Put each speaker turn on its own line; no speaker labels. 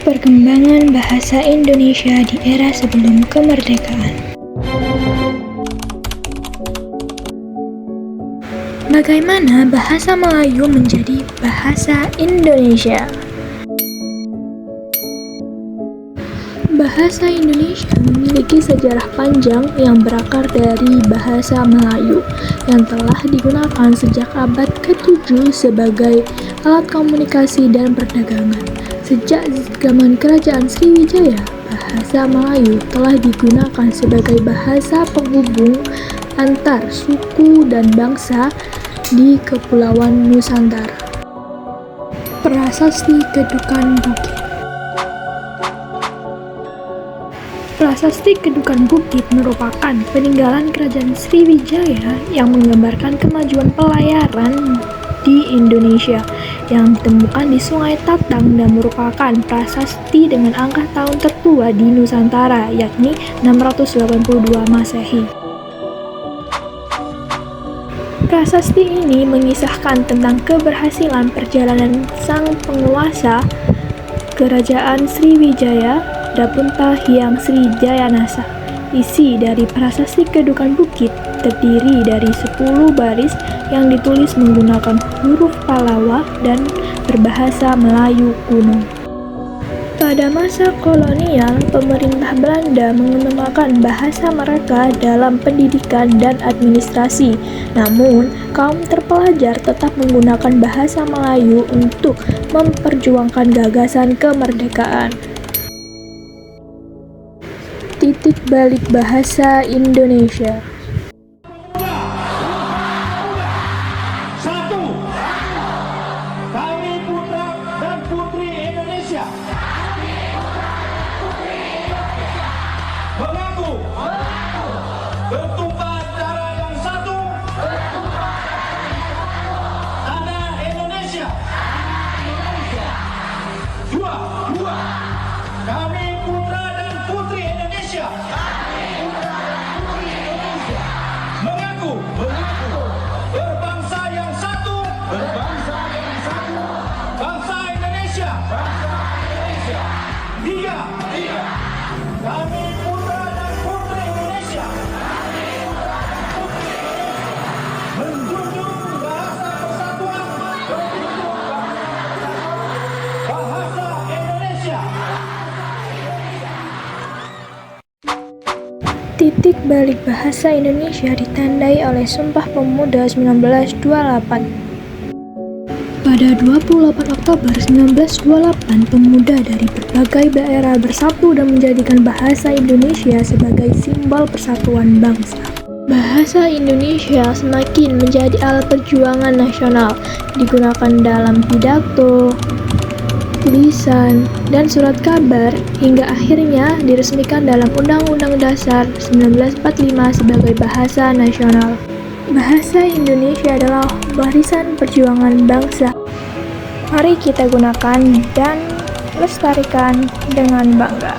Perkembangan bahasa Indonesia di era sebelum kemerdekaan. Bagaimana bahasa Melayu menjadi bahasa Indonesia? Bahasa Indonesia memiliki sejarah panjang yang berakar dari bahasa Melayu yang telah digunakan sejak abad ke-7 sebagai alat komunikasi dan perdagangan. Sejak zaman Kerajaan Sriwijaya, bahasa Melayu telah digunakan sebagai bahasa penghubung antar suku dan bangsa di Kepulauan Nusantara. Prasasti Kedukan Bukit. Prasasti Kedukan Bukit merupakan peninggalan Kerajaan Sriwijaya yang menggambarkan kemajuan pelayaran di Indonesia yang ditemukan di Sungai Tatang dan merupakan prasasti dengan angka tahun tertua di Nusantara, yakni 682 Masehi. Prasasti ini mengisahkan tentang keberhasilan perjalanan sang penguasa Kerajaan Sriwijaya, Dapunta Hyang Sri Jayanasa. Isi dari Prasasti Kedukan Bukit terdiri dari 10 baris yang ditulis menggunakan huruf Pallawa dan berbahasa Melayu kuno. Pada masa kolonial, pemerintah Belanda menggunakan bahasa mereka dalam pendidikan dan administrasi. Namun, kaum terpelajar tetap menggunakan bahasa Melayu untuk memperjuangkan gagasan kemerdekaan. Titik balik bahasa Indonesia.
Satu, kami putra dan putri Indonesia. Mengaku bertumpah darah yang satu, tanah Indonesia. Dua, kami putra dan putri Indonesia. Mengaku berbangsa yang satu, bangsa Indonesia. Tiga, kami putra dan putri Indonesia. Menjunjung bahasa persatuan, bahasa Indonesia.
Titik balik bahasa Indonesia ditandai oleh Sumpah Pemuda 1928. Pada 28 Oktober 1928, pemuda dari berbagai daerah bersatu dan menjadikan bahasa Indonesia sebagai simbol persatuan bangsa. Bahasa Indonesia semakin menjadi alat perjuangan nasional, digunakan dalam pidato, tulisan, dan surat kabar hingga akhirnya diresmikan dalam Undang-Undang Dasar 1945 sebagai bahasa nasional. Bahasa Indonesia adalah warisan perjuangan bangsa. Mari kita gunakan dan lestarikan dengan bangga.